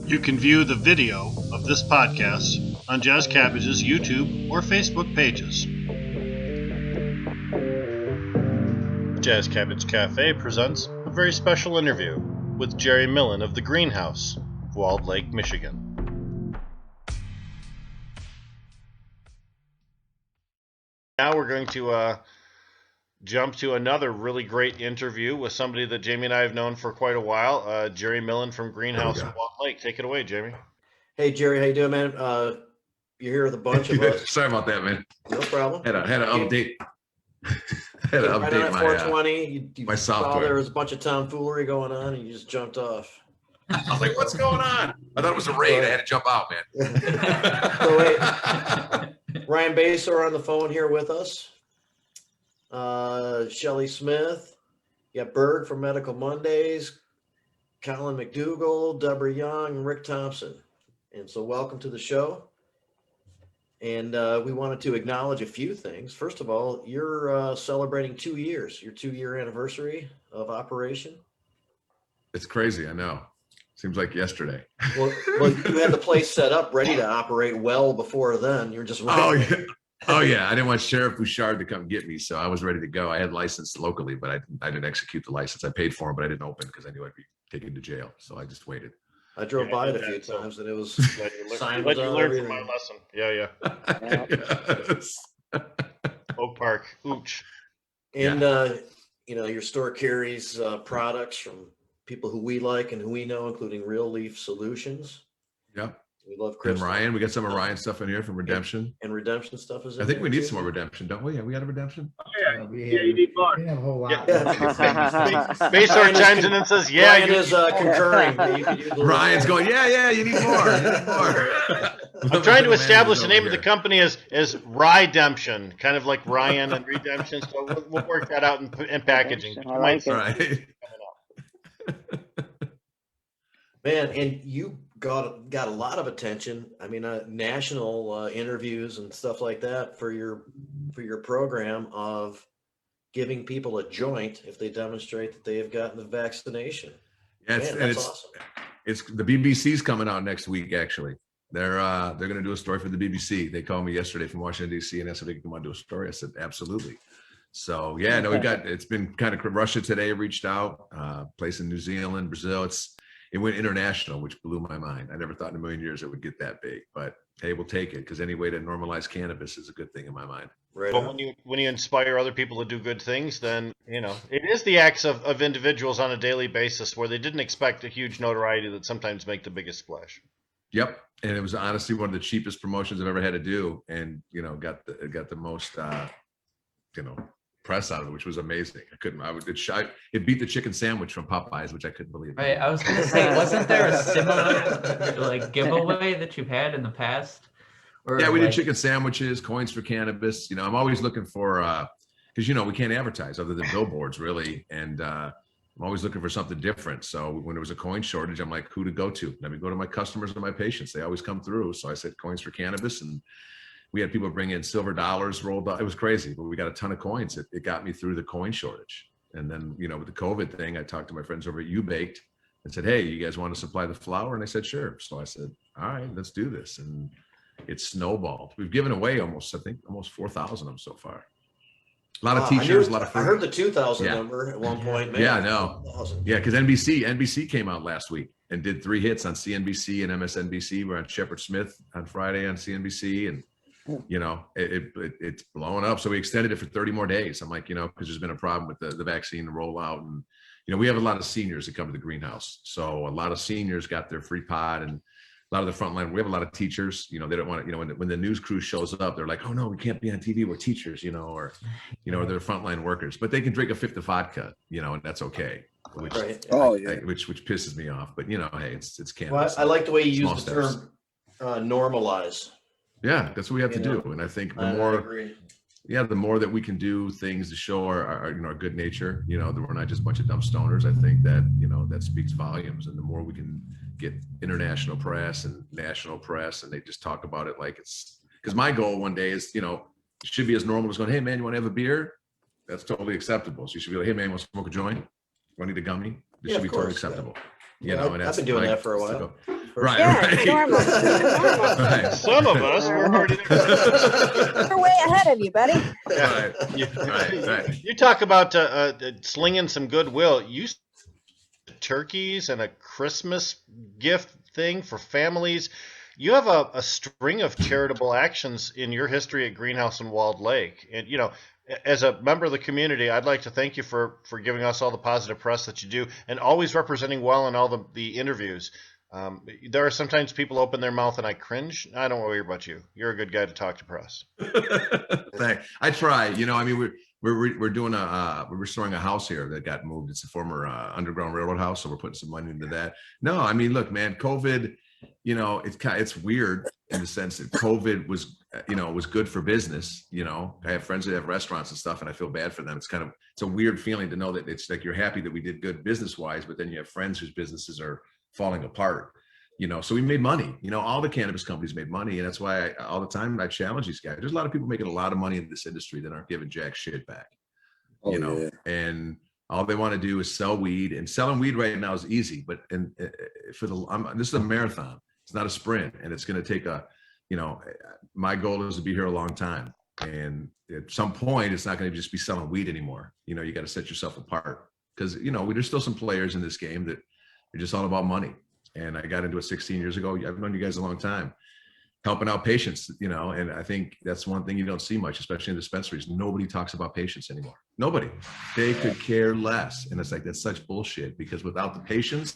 You can view the video of this podcast on Jazz Cabbage's YouTube or Facebook pages. Jazz Cabbage Café presents a very special interview with Jerry Millen of the Greenhouse of Walled Lake, Michigan. Now we're going to jump to another really great interview with somebody that Jamie and I have known for quite a while, Jerry Millen from Greenhouse of Walled Lake. Take it away, Jamie. Hey, Jerry, how you doing, man? You're here with a bunch of us. Sorry about that, man. No problem. Had to update. Had to Right update on my 420. You my saw software. there was a bunch of tomfoolery going on, and you just jumped off. I was like, "What's going on?" I thought it was a raid. I had to jump out, man. So wait, Ryan Basor on the phone here with us. Shelly Smith. You got Berg from Medical Mondays. Colin McDougall, Deborah Young, and Rick Thompson. And so welcome to the show. And we wanted to acknowledge a few things. First of all, you're celebrating 2 years, your 2-year anniversary of operation. It's crazy. I know. Seems like yesterday. Well, you had the place set up ready to operate well before then. You're just Oh yeah. I didn't want Sheriff Bouchard to come get me, so I was ready to go. I had licensed locally, but I didn't execute the license. I paid for him, but I didn't open because I knew I'd be taken to jail. So I just waited. I drove by it a few times, and it was Glad you learned from my lesson. Yeah. Yes. Oak Park, Ooch. And your store carries products from people who we like and who we know, including Real Leaf Solutions. Yep. We love And Chris. Ryan, we got some of Ryan's stuff in here from Redemption. And Redemption stuff is in I think there we need too. some more Redemption, don't we? Yeah, we got a Redemption. Oh, yeah, you need more. We have a whole lot. Basor chimes in and says, "Yeah, Ryan you." is concurring. That you could use a little Ryan's more. going, yeah, you need more. You need more. I'm trying to establish the name of the company as Redemption, kind of like Ryan and Redemption. So we'll work that out in packaging. I like it. Right. Man, and you got a lot of attention. I mean, national interviews and stuff like that for your program of giving people a joint if they demonstrate that they have gotten the vaccination. Yeah, Man, that's awesome. It's the BBC's coming out next week. Actually, they're going to do a story for the BBC. They called me yesterday from Washington D.C. and asked if they could come on do a story. I said absolutely. So yeah, no, it's been kind of Russia today reached out, place in New Zealand, Brazil. It went international, which blew my mind. I never thought in a million years it would get that big, but hey, we'll take it because any way to normalize cannabis is a good thing in my mind. Right. But when you inspire other people to do good things, then it is the acts of individuals on a daily basis where they didn't expect a huge notoriety that sometimes make the biggest splash. Yep, and it was honestly one of the cheapest promotions I've ever had to do, and got the most press out of it, which was amazing. It beat the chicken sandwich from Popeyes, which I couldn't believe. Right, I was gonna say, wasn't there a similar giveaway that you've had in the past? Or Yeah, we did chicken sandwiches, coins for cannabis. I'm always looking for because we can't advertise other than billboards really, and I'm always looking for something different. So when there was a coin shortage, I'm like, who to go to? Let me go to my customers and my patients. They always come through. So I said coins for cannabis, and we had people bring in silver dollars rolled up. It was crazy, but we got a ton of coins. It got me through the coin shortage. And then, with the COVID thing, I talked to my friends over at U Bake and said, hey, you guys want to supply the flour? And they said, sure. So I said, all right, let's do this. And it snowballed. We've given away almost 4,000 of them so far. A lot of t-shirts, a lot of food. I heard the 2,000 number at one point. Man, yeah, I know. 2,000. Yeah, because NBC came out last week and did 3 hits on CNBC and MSNBC. We're on Shepard Smith on Friday on CNBC, and it's blowing up. So we extended it for 30 more days. I'm like, because there's been a problem with the vaccine rollout, and we have a lot of seniors that come to the greenhouse. So a lot of seniors got their free pod, and a lot of the frontline. We have a lot of teachers. They don't want to. When the news crew shows up, they're like, oh no, we can't be on TV. We're teachers, or they're frontline workers, but they can drink a fifth of vodka, and that's okay. Which, Right. which pisses me off. But hey, it's cannabis. Well, I like the way you Small use the steps. term normalize. Yeah, that's what we have to do. And I think the more that we can do things to show our good nature, that we're not just a bunch of dumb stoners. I think that, that speaks volumes. And the more we can get international press and national press, and they just talk about it like it's, because my goal one day is, it should be as normal as going, hey man, you want to have a beer? That's totally acceptable. So you should be like, hey man, you want to smoke a joint? Want to eat a gummy? This should be totally acceptable. And I've been doing that for a while. Right. Yeah, right. it's normal. It's normal. Right. Some of us were already there. We're way ahead of you, buddy. Right. You, Right. you talk about slinging some goodwill. You turkeys and a Christmas gift thing for families. You have a string of charitable actions in your history at Greenhouse and Walled Lake. And, you know, as a member of the community, I'd like to thank you for giving us all the positive press that you do and always representing well in all the interviews. There are sometimes people open their mouth and I cringe. I don't worry about you. You're a good guy to talk to press. Thanks. I try. You know, I mean, we're doing we're restoring a house here that got moved. It's a former Underground Railroad house, so we're putting some money into that. No, I mean, look, man, COVID. You know, it's weird in the sense that COVID was, you know, was good for business. You know, I have friends that have restaurants and stuff, and I feel bad for them. It's a weird feeling to know that it's like you're happy that we did good business wise, but then you have friends whose businesses are falling apart. You know, so we made money. You know, all the cannabis companies made money, and that's why all the time I challenge these guys. There's a lot of people making a lot of money in this industry that aren't giving jack shit back. You know, and all they want to do is sell weed, and selling weed right now is easy, but this is a marathon. It's not a sprint, and it's going to take my goal is to be here a long time. And at some point, it's not going to just be selling weed anymore. You know, you got to set yourself apart because, you know, there's still some players in this game that are just all about money. And I got into it 16 years ago. I've known you guys a long time, helping out patients, you know, and I think that's one thing you don't see much, especially in dispensaries. Nobody talks about patients anymore. Nobody. They could care less. And it's like, that's such bullshit because without the patients,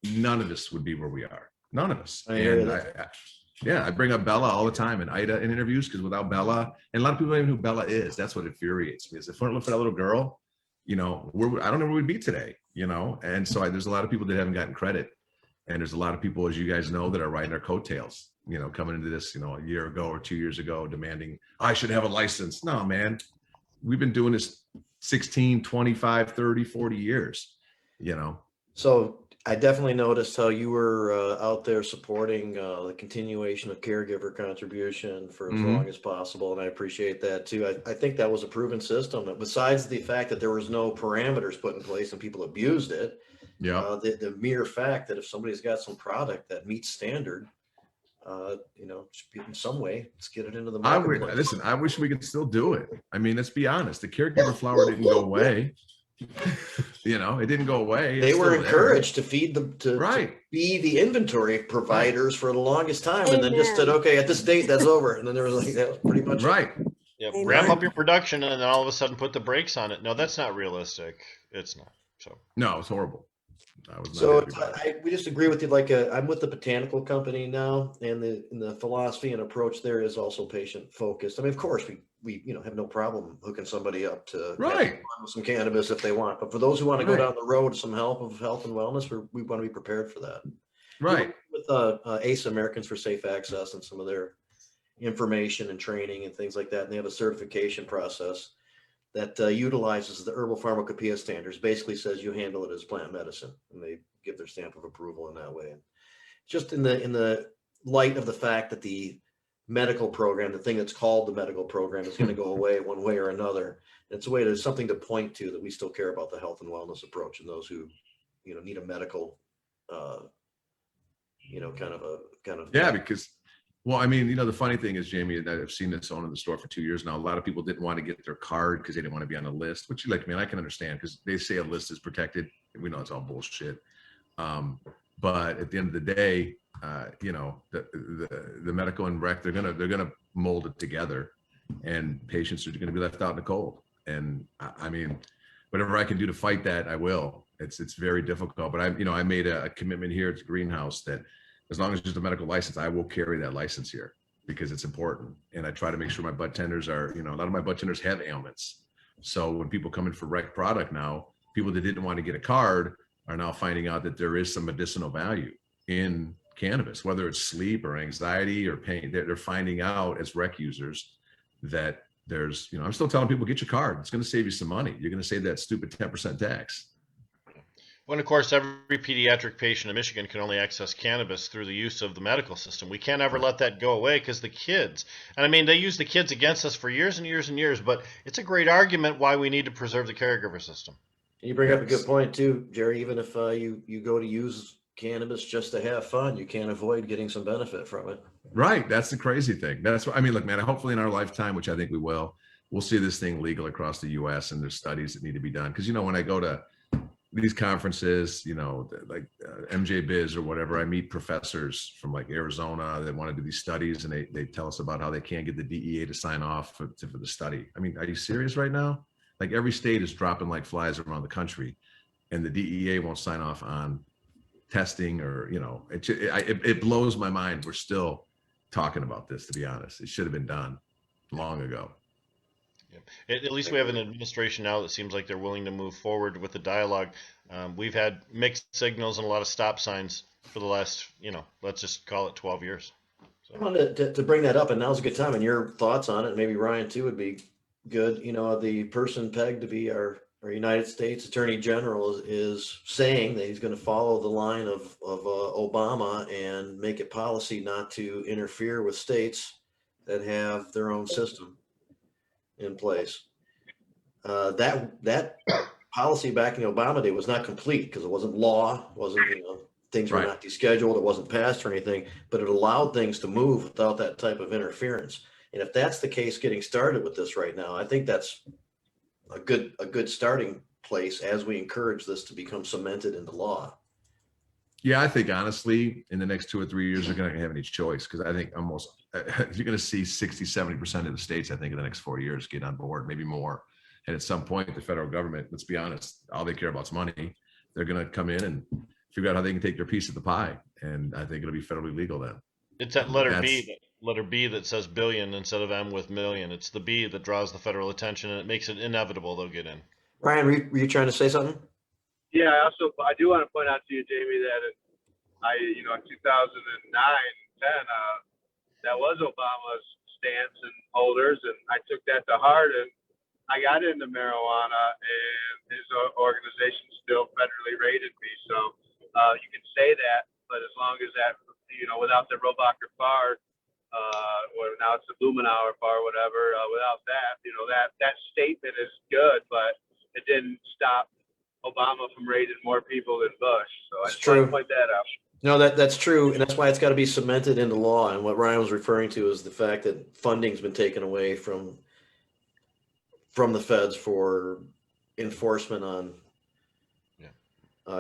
none of us would be where we are. None of us. I bring up Bella all the time and Ida in interviews because without Bella, and a lot of people don't even know who Bella is. That's what infuriates me. Is if I don't look for that little girl, you know, I don't know where we'd be today, you know? And so there's a lot of people that haven't gotten credit. And there's a lot of people, as you guys know, that are riding their coattails, you know, coming into this, you know, a year ago or 2 years ago, demanding, I should have a license. No, man, we've been doing this 16, 25, 30, 40 years, you know? So I definitely noticed how you were out there supporting the continuation of caregiver contribution for as long as possible. And I appreciate that too. I think that was a proven system. Besides the fact that there was no parameters put in place and people abused it, the mere fact that if somebody's got some product that meets standard, you know, in some way, let's get it into the marketplace. I wish we could still do it. I mean, let's be honest. The caregiver flower didn't go away. You know, it didn't go away. They were encouraged to feed them to be the inventory providers for the longest time, and then just said, "Okay, at this date, that's over." And then there was like that was pretty much right. Yeah, ramp up your production, and then all of a sudden put the brakes on it. No, that's not realistic. It's not. So no, it's horrible. We just agree with you. Like I'm with the botanical company now, and the philosophy and approach there is also patient focused. I mean, of course, we you know have no problem hooking somebody up to have some cannabis if they want. But for those who want to go down the road, some help of health and wellness, we want to be prepared for that. Right. With ACE, Americans for Safe Access, and some of their information and training and things like that, and they have a certification process that utilizes the herbal pharmacopoeia standards. Basically says you handle it as plant medicine, and they give their stamp of approval in that way. And just in the light of the fact that the medical program, the thing that's called the medical program, is going to go away one way or another. It's a way to something to point to that we still care about the health and wellness approach, and those who, you know, need a medical, you know, kind of because. Well, I mean, you know, the funny thing is, Jamie, and I've seen this owning the store for 2 years now. A lot of people didn't want to get their card because they didn't want to be on a list, which, like, man, I can understand because they say a list is protected. We know it's all bullshit. But at the end of the day, you know, the medical and rec, they're gonna mold it together, and patients are going to be left out in the cold. And I mean, whatever I can do to fight that, I will. It's very difficult, but I made a commitment here at the greenhouse that, as long as there's a medical license, I will carry that license here because it's important. And I try to make sure my bud tenders are, you know, a lot of my bud tenders have ailments. So when people come in for rec product now, people that didn't want to get a card are now finding out that there is some medicinal value in cannabis, whether it's sleep or anxiety or pain. They're finding out as rec users that there's, you know, I'm still telling people, get your card. It's going to save you some money. You're going to save that stupid 10% tax. When, of course, every pediatric patient in Michigan can only access cannabis through the use of the medical system. We can't ever let that go away because the kids, and I mean, they use the kids against us for years and years and years, but it's a great argument why we need to preserve the caregiver system. You bring up a good point too, Jerry. Even if you go to use cannabis just to have fun. You can't avoid getting some benefit from it. Right. That's the crazy thing. That's what I mean. Look, man, hopefully in our lifetime, which I think we will, we'll see this thing legal across the US, and there's studies that need to be done. Because, when I go to these conferences, like MJ Biz or whatever, I meet professors from like Arizona that want to do these studies, and they tell us about how they can't get the DEA to sign off for the study. I mean, are you serious right now? Like every state is dropping like flies around the country, and the DEA won't sign off on testing, or it blows my mind. We're still talking about this, to be honest. It should have been done long ago. At least we have an administration now that seems like they're willing to move forward with the dialogue. We've had mixed signals and a lot of stop signs for the last, let's just call it 12 years. So. I wanted to bring that up, and now's a good time. And your thoughts on it, maybe Ryan too, would be good. The person pegged to be our United States Attorney General is saying that he's going to follow the line of Obama and make it policy not to interfere with states that have their own system in place. That policy back in the Obama day was not complete because it wasn't law, wasn't things were not descheduled, it wasn't passed or anything, but it allowed things to move without that type of interference. And if that's the case, getting started with this right now, I think that's a good starting place as we encourage this to become cemented into law. Yeah, I think honestly, in the next 2 or 3 years, they're going to have any choice, because I think almost you're going to see 60-70% of the states, I think, in the next 4 years get on board, maybe more. And at some point, the federal government, let's be honest, all they care about is money. They're going to come in and figure out how they can take their piece of the pie. And I think it'll be federally legal then. It's that letter B that says billion instead of M with million. It's the B that draws the federal attention, and it makes it inevitable they'll get in. Ryan, were you trying to say something? Yeah, I do want to point out to you, Jamie, that in 2009, 10, that was Obama's stance and holders, and I took that to heart, and I got into marijuana, and his organization still federally rated me. So you can say that, but as long as that, without the Robacher bar, or now it's the Blumenauer bar, whatever, without that, that statement is good, but it didn't stop Obama from raiding more people than Bush. So I just want to point that out. No, that's true, and that's why it's got to be cemented into law. And what Ryan was referring to is the fact that funding's been taken away from the feds for enforcement on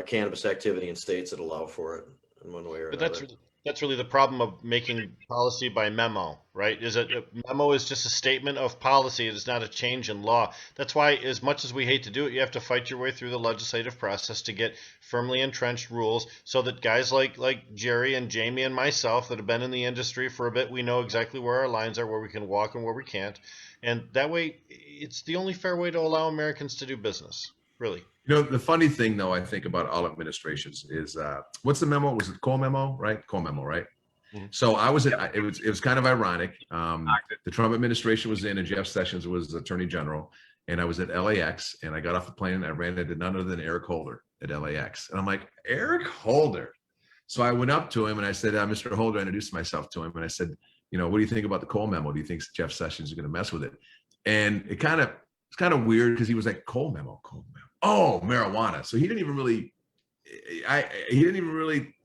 cannabis activity in states that allow for it in one way or another. But that's really the problem of making policy by memo, right? Is that a memo is just a statement of policy. It is not a change in law. That's why, as much as we hate to do it, you have to fight your way through the legislative process to get firmly entrenched rules so that guys like Jerry and Jamie and myself that have been in the industry for a bit, we know exactly where our lines are, where we can walk and where we can't. And that way, it's the only fair way to allow Americans to do business, really. The funny thing, though, I think about all administrations is what's the memo? Was it Cole memo, right? Cole memo, right? Mm-hmm. So it was kind of ironic. The Trump administration was in, and Jeff Sessions was Attorney General, and I was at LAX, and I got off the plane, and I ran into none other than Eric Holder at LAX, and I'm like, Eric Holder. So I went up to him and I said, Mr. Holder, I introduced myself to him, and I said, what do you think about the Cole memo? Do you think Jeff Sessions is going to mess with it? And it's kind of weird because he was like, Cole memo. Oh, marijuana. So he didn't even really,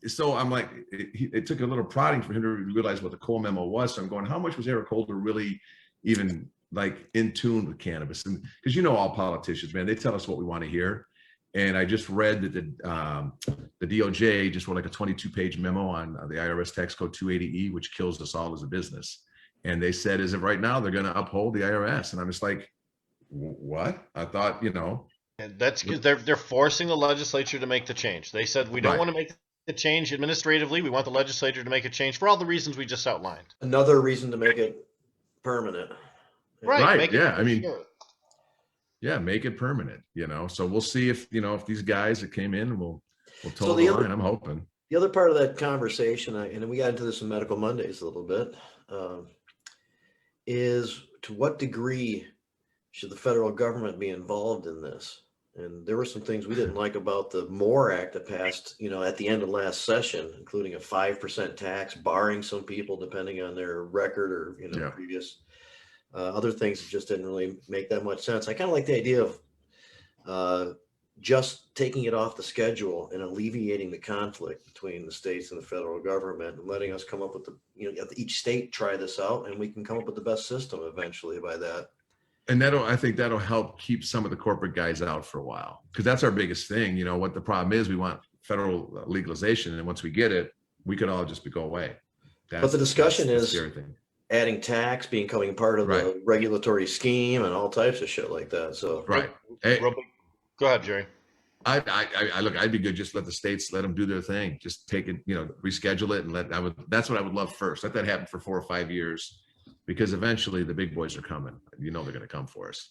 so I'm like, it took a little prodding for him to realize what the Cole memo was. So I'm going, how much was Eric Holder really even like in tune with cannabis? And because all politicians, man, they tell us what we want to hear. And I just read that the DOJ just wrote like a 22-page memo on the IRS tax code 280E, which kills us all as a business. And they said, as of right now, they're going to uphold the IRS. And I'm just like, what? I thought, And that's because they're forcing the legislature to make the change. They said, we don't want to make the change administratively. We want the legislature to make a change for all the reasons we just outlined. Another reason to make it permanent. Right. Make it permanent, So we'll see if these guys that came in will toe the line. I'm hoping. The other part of that conversation, and we got into this in Medical Mondays a little bit, is to what degree should the federal government be involved in this? And there were some things we didn't like about the MORE Act that passed, at the end of last session, including a 5% tax, barring some people depending on their record or, previous other things that just didn't really make that much sense. I kind of like the idea of just taking it off the schedule and alleviating the conflict between the states and the federal government and letting us come up with each state try this out, and we can come up with the best system eventually by that. And I think that'll help keep some of the corporate guys out for a while, because that's our biggest thing. You know, what the problem is, we want federal legalization, and once we get it, we could all just go away. But the discussion is everything. Adding tax, becoming part of the regulatory scheme, and all types of shit like that. So Hey, go ahead, Jerry. I'd be good. Just let the states, let them do their thing. Just take it, reschedule it, and that's what I would love first. Let that happen for 4 or 5 years, because eventually the big boys are coming. They're going to come for us.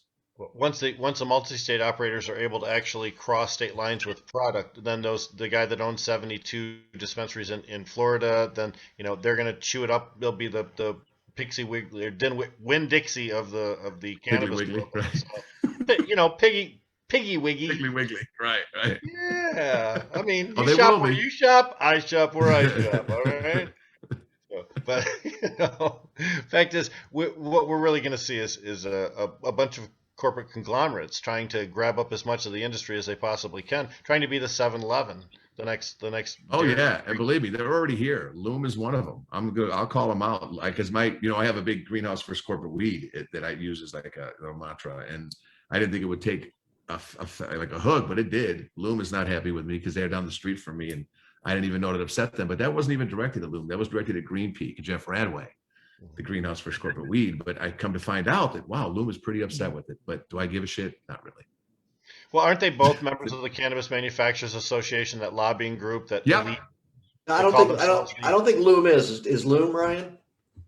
Once the multi-state operators are able to actually cross state lines with product, then the guy that owns 72 dispensaries in Florida, then they're going to chew it up. They'll be the Pixie Wiggly or Winn-Dixie of the cannabis Wiggly, world. So, Piggy Wiggy. Piggly Wiggly, right. Yeah, I mean, Oh, you they shop will where be. you shop, I shop where I shop. All right. But fact is, what we're really going to see is a bunch of corporate conglomerates trying to grab up as much of the industry as they possibly can, trying to be the 7-Eleven, the next. Oh yeah, and believe me, they're already here. Loom is one of them. I'll call them out, because I have a big greenhouse versus corporate weed that I use as like a mantra, and I didn't think it would take a hook, but it did. Loom is not happy with me because they're down the street from me, and I didn't even know it upset them. But that wasn't even directed at Loom. That was directed at Green Peak and Jeff Radway, the greenhouse for corporate weed. But I come to find out that, wow, Loom is pretty upset with it. But do I give a shit? Not really. Well, aren't they both members of the Cannabis Manufacturers Association, that lobbying group that? Yeah. I don't think Loom is Loom, Ryan?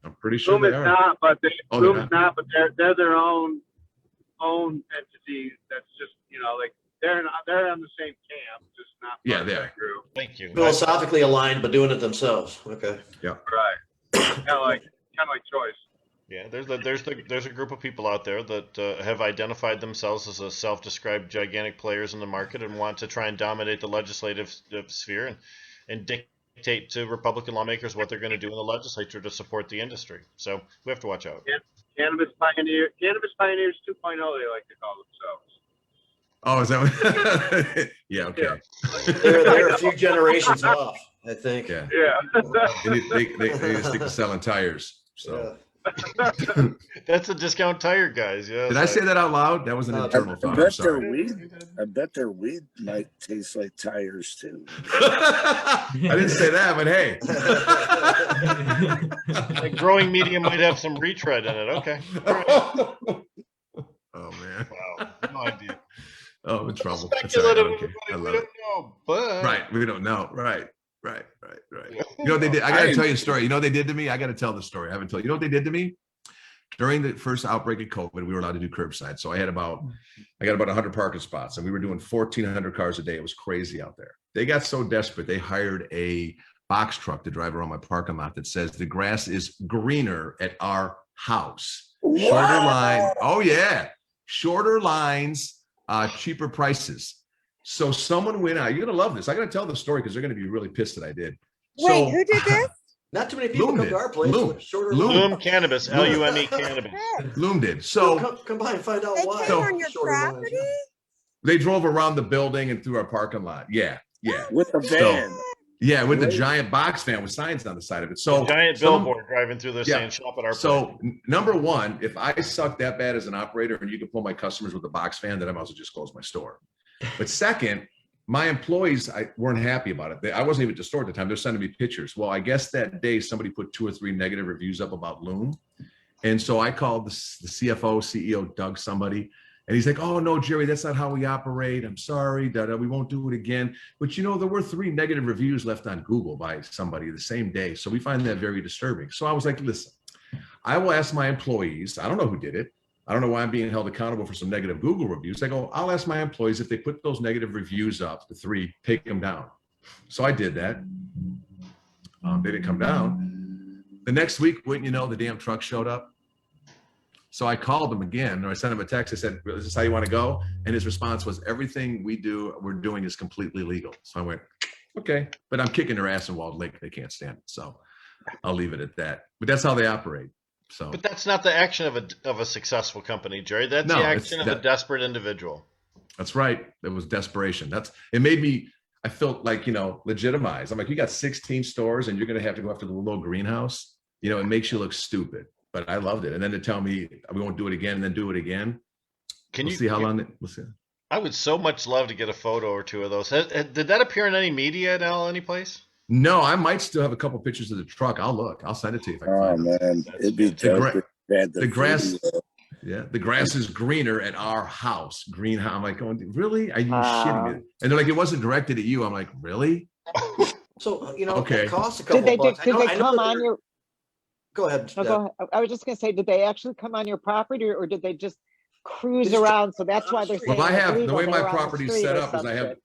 I'm pretty sure Loom they is are. not, but Loom's not, but they're their own entity. That's just they're on the same camp, just not part of that group. Thank you. Philosophically aligned, but doing it themselves. Okay. Yeah. Right. kind of like choice. Yeah, there's a group of people out there that have identified themselves as a self-described gigantic players in the market and want to try and dominate the legislative sphere and dictate to Republican lawmakers what they're going to do in the legislature to support the industry. So we have to watch out. Cannabis pioneers 2.0, they like to call themselves. Oh, is that what? Yeah, okay. Yeah. They're a few generations off, I think. Yeah. Yeah. They need to stick to selling tires. So. Yeah. That's the discount tire guys. Yeah. Did I say that out loud? That was an internal thought. I'm sorry. I bet their weed might taste like tires too. I didn't say that, but hey. The growing medium might have some retread in it. Okay. All right. Oh man. Wow. No idea. Oh, I'm in trouble. Speculative. Okay. I We love don't it. know, but Right. We don't know. Right. You know what they did? I got to tell you a story. You know what they did to me? I got to tell the story. I haven't told you. You know what they did to me? During the first outbreak of COVID, we were allowed to do curbside. So I got about 100 parking spots, and we were doing 1,400 cars a day. It was crazy out there. They got so desperate, they hired a box truck to drive around my parking lot that says the grass is greener at our house. Shorter line. Oh yeah. Shorter lines, cheaper prices. So someone went out. You're going to love this. I got to tell the story because they're going to be really pissed that I did. Wait, who did this? Not too many people Loom come did. to our place. Loom. with shorter Loom Cannabis, Lume Cannabis. Loom did. So come by and find out They why. came on your Shorter lines, property? they drove around the building and through our parking lot. Yeah. With a van. Yeah, with the giant box van with signs on the side of it. So Giant billboard driving through there saying shop at our place. So number one, if I suck that bad as an operator and you can pull my customers with a box fan, then I might as well just close my store. But second, my employees weren't happy about it. I wasn't even at the store at the time. They're sending me pictures. Well, I guess that day somebody put 2 or 3 negative reviews up about Loom. And so I called the CFO, CEO, Doug, somebody. And he's like, oh, no, Jerry, that's not how we operate. I'm sorry. We won't do it again. But, there were 3 negative reviews left on Google by somebody the same day. So we find that very disturbing. So I was like, listen, I will ask my employees. I don't know who did it. I don't know why I'm being held accountable for some negative Google reviews. I go, I'll ask my employees if they put those negative reviews up, the 3, take them down. So I did that. They didn't come down. The next week, wouldn't you know, the damn truck showed up. So I called him again, or I sent him a text. I said, is this how you want to go? And his response was, everything we're doing is completely legal. So I went, okay, but I'm kicking their ass in Walled Lake. They can't stand it. So I'll leave it at that. But that's how they operate. So, but that's not the action of a successful company, Jerry. That's the action of a desperate individual. That's right. It was desperation. It made me, I felt like, legitimized. I'm like, you got 16 stores and you're going to have to go after the little greenhouse. It makes you look stupid, but I loved it. And then to tell me we won't do it again and then do it again. We'll see how long we'll see. I would so much love to get a photo or two of those. Did that appear in any media now, any place? No, I might still have a couple pictures of the truck. I'll look. I'll send it to you if I can find them. Man, it'd be the grass. Yeah, the grass is greener at our house. Greenhouse. I'm like, going, really? Are you shitting me? And they're like, it wasn't directed at you. I'm like, really? So okay. It costs a couple Did they bucks. did they come on your? Go ahead. No, go ahead. I was just going to say, did they actually come on your property, or did they just cruise around? So that's why they're saying. Well, I have illegal. the way They my were on the property's street set or up is I have. something.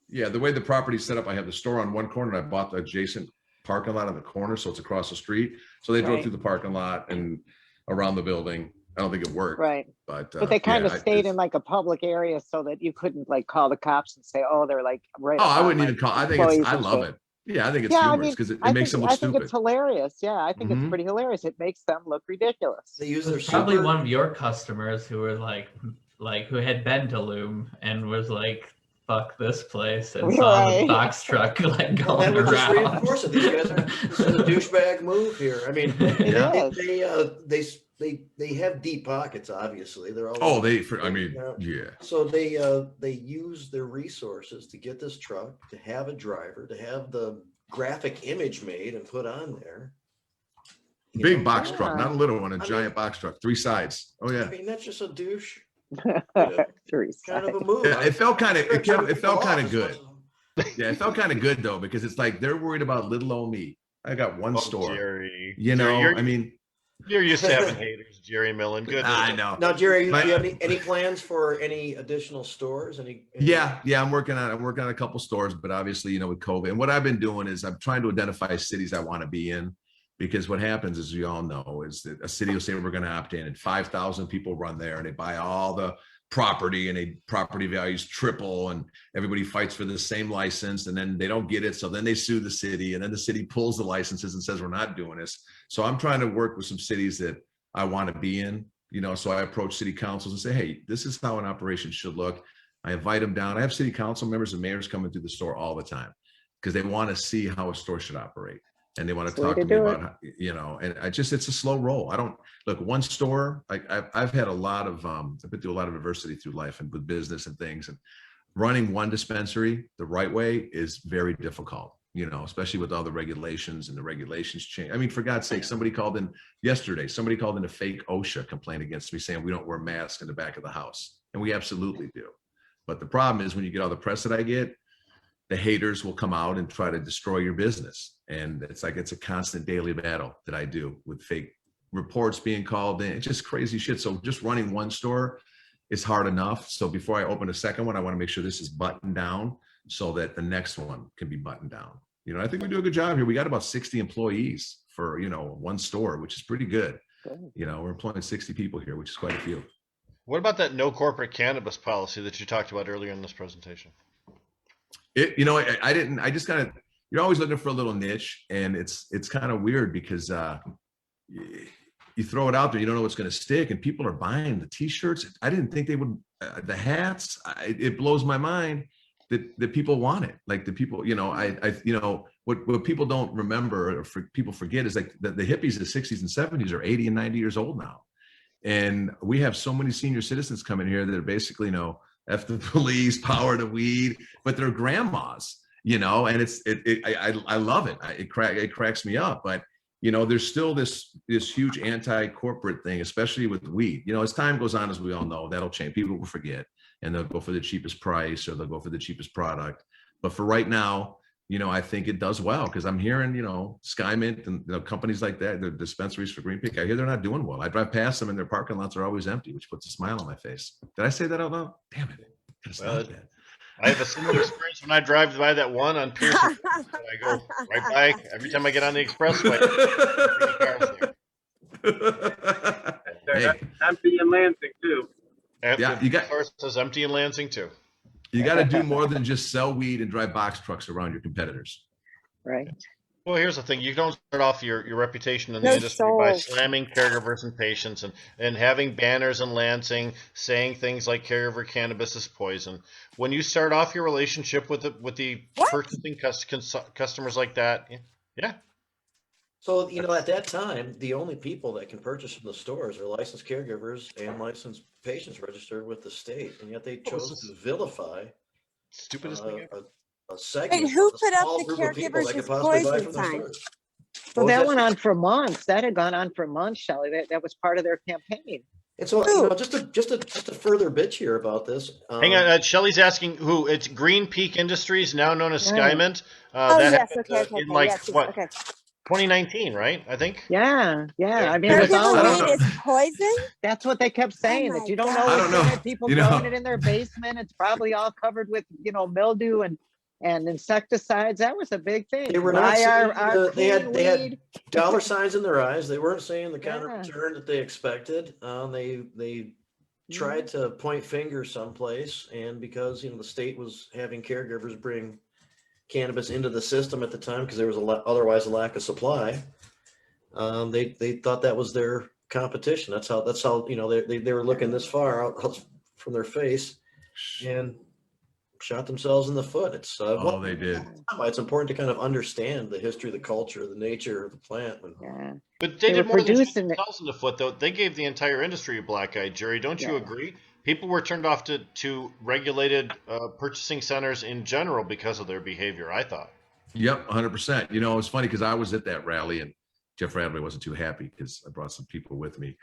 Yeah, the way the property's set up, I have the store on one corner and I bought the adjacent parking lot on the corner, so it's across the street. So they drove Right. through the parking lot and around the building. I don't think it worked. Right. But they kind of yeah, stayed in like a public area so that you couldn't like call the cops and say, oh, they're like right. Oh, I up wouldn't on even my call. I think employees I and love shit. it. Yeah, I think it's Yeah, I humorous mean, because it I makes them think, look I think stupid. it's hilarious. Yeah, I think Mhm. it's pretty hilarious. It makes them look ridiculous. They use their There's probably super- one of your customers who were like who had been to Loom and was like, "Fuck this place," and saw the Right. box truck like Well, that going would just around. reinforce it. These guys are this is a douchebag move here. I mean, Yeah. they have deep pockets. Obviously, they're all. Oh, yeah. So they use their resources to get this truck, to have a driver, to have the graphic image made and put on there. You Big know? box truck, Yeah. not a little one, a I giant mean- box truck, 3 sides. Oh I yeah. mean, that's just a douche Three kind of a sides. move. Yeah, it felt kind of it felt kind of Off good. as much as- Yeah, it felt kind of good though, because it's like they're worried about little old me. I got one store. Jerry. I mean, You're used to having haters, Jerry Millen. Good. I know. Now, Jerry, do My- you have any plans for any additional stores? Any Yeah, I'm working on a couple stores, but obviously, with COVID. And what I've been doing is I'm trying to identify cities I want to be in, because what happens, as we all know, is that a city will say we're going to opt in, and 5,000 people run there and they buy all the property, and property values triple, and everybody fights for the same license, and then they don't get it, so then they sue the city, and then the city pulls the licenses and says we're not doing this. So I'm trying to work with some cities that I want to be in. So I approach city councils and say, hey, this is how an operation should look. I invite them down. I have city council members and mayors coming through the store all the time because they want to see how a store should operate. And they want to That's the talk way to to me do about, it's a slow roll. I don't look one store. I've had a lot of, I've been through a lot of adversity through life and with business and things, and running one dispensary the right way is very difficult, especially with all the regulations, and the regulations change. I mean, for God's sake, somebody called in a fake OSHA complaint against me saying we don't wear masks in the back of the house. And we absolutely do. But the problem is when you get all the press that I get, the haters will come out and try to destroy your business. And it's a constant daily battle that I do with fake reports being called in. It's just crazy shit. So just running one store is hard enough. So before I open a second one, I want to make sure this is buttoned down so that the next one can be buttoned down. I think we do a good job here. We got about 60 employees for, one store, which is pretty good. We're employing 60 people here, which is quite a few. What about that no corporate cannabis policy that you talked about earlier in this presentation? I just kind of, you're always looking for a little niche, and it's kind of weird because you throw it out there, you don't know what's going to stick, and people are buying the t-shirts. I didn't think they would, the hats. It blows my mind that people want it. Like the people, what people don't remember, or people forget, is like the hippies of the 60s and 70s are 80 and 90 years old now. And we have so many senior citizens coming here that are basically, F the police, power to weed, but they're grandmas, and I love it. It cracks me up, but there's still this huge anti-corporate thing, especially with weed. As time goes on, as we all know, that'll change. People will forget, and they'll go for the cheapest price, or they'll go for the cheapest product. But for right now, I think it does well, because I'm hearing, Skymint and companies like that, the dispensaries for Green Peak, I hear they're not doing well. I drive past them and their parking lots are always empty, which puts a smile on my face. Did I say that out loud? Damn it. Well, I have a similar experience when I drive by that one on Pearson. I go right by every time I get on the expressway. Hey. Empty in Lansing too. And Yeah, the you got- car says empty in Lansing too. You got to do more than just sell weed and drive box trucks around your competitors. Right. Well, here's the thing. You don't start off your reputation in the No industry by soul. slamming caregivers and patients and having banners in Lansing saying things like caregiver cannabis is poison. When you start off your relationship with the What? purchasing customers like that, yeah. So, at that time, the only people that can purchase from the stores are licensed caregivers and licensed patients registered with the state. And yet they chose is to vilify stupidest thing ever. a And segment who of a put up small the group of people caregivers that could is possibly buy poison from their sign? stores. Well, What was that that? went on for months. That had gone on for months, Shelley. That was part of their campaign. And so, Who? just a further bitch here about this. Hang on, Shelley's asking who. It's Green Peak Industries, now known as Right. Skymint. Oh, That yes. happened Okay. in like Yes. what Okay. 2019, right? I think. Yeah. Yeah. I mean, it was all Caregiver I don't weed know. is poison? That's what they kept saying, my that you don't God. know I what's don't in know. it. People You know. growing it in their basement. It's probably all covered with, mildew and insecticides. That was a big thing. They were not Buy saying our they had clean weed. dollar signs in their eyes. They weren't saying the kind of Yeah. return that they expected. They tried to point fingers someplace, and because the state was having caregivers bring cannabis into the system at the time because there was otherwise a lack of supply. They thought that was their competition. That's how they were looking this far out from their face and shot themselves in the foot. It's Oh, they did. it's important to kind of understand the history, the culture, the nature of the plant. Yeah. But they They did were more than shoot producing it. themselves in the foot, though. They gave the entire industry a black eye, Jerry. Don't you Yeah. agree? People were turned off to regulated purchasing centers in general because of their behavior, I thought. Yep, 100%. It was funny because I was at that rally and Jeff Radley wasn't too happy because I brought some people with me.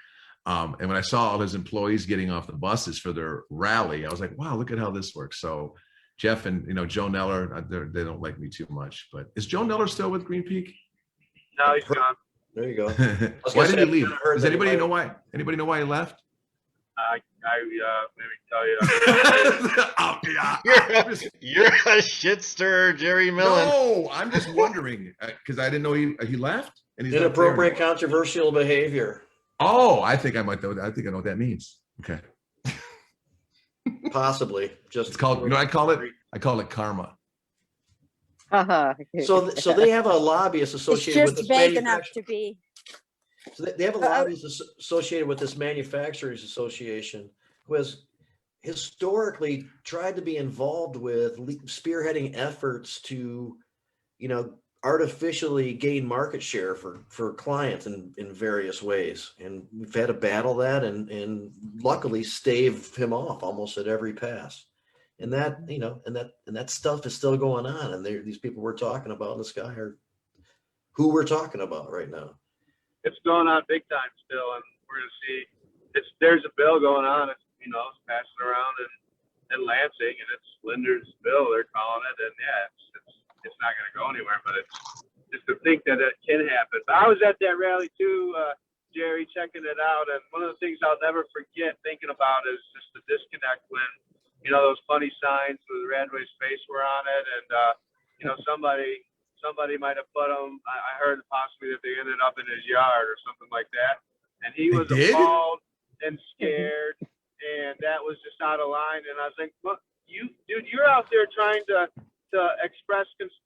And when I saw all his employees getting off the buses for their rally, I was like, wow, look at how this works. So Jeff and, Joe Neller, they don't like me too much. But is Joe Neller still with Green Peak? No, he's gone. There you go. Why did he leave? Heard Does that anybody he know why? Anybody know why he left? I maybe tell you. Oh, yeah. You're a shit stirrer, Jerry Millen. No, I'm just wondering because I didn't know he left and he's not there Inappropriate, anymore. controversial behavior. Oh, I think I might know. I think I know what that means. Okay, Possibly. Just it's called. I call it. I call it karma. So they have a lobbyist It's associated with just this vague enough manufacturer. to be. So they have a lobbyist associated with this manufacturers association who has historically tried to be involved with spearheading efforts to, artificially gain market share for clients in various ways. And we've had to battle that and luckily stave him off almost at every pass. And that, and that stuff is still going on. And these people we're talking about in the sky are who we're talking about right now. It's going on big time still, and we're gonna see. There's a bill going on. It's passing around in Lansing, and it's Linder's bill. They're calling it, and yeah, it's not gonna go anywhere. But it's just to think that it can happen. But I was at that rally too, Jerry, checking it out, and one of the things I'll never forget thinking about is just the disconnect when those funny signs with Radway's face were on it, and somebody might have put them. I heard possibly that they ended up in his yard or something like that. And he was appalled and scared, and that was just out of line. And I was like, "Look, you're out there trying to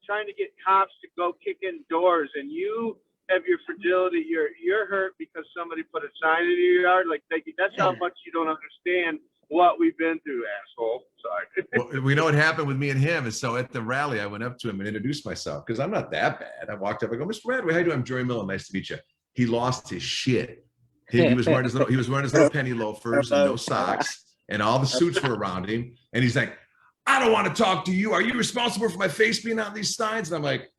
trying to get cops to go kick in doors, and you have your fragility. You're hurt because somebody put a sign in your yard. Like that's how much you don't understand what we've been through, asshole." Sorry. Well, we know what happened with me and him. And so at the rally, I went up to him and introduced myself because I'm not that bad. I walked up, I go, "Mr. Radway, how you doing? I'm Jerry Millen. Nice to meet you." He lost his shit. He was wearing his little penny loafers and no socks, and all the suits were around him. And he's like, "I don't want to talk to you. Are you responsible for my face being on these signs?" And I'm like,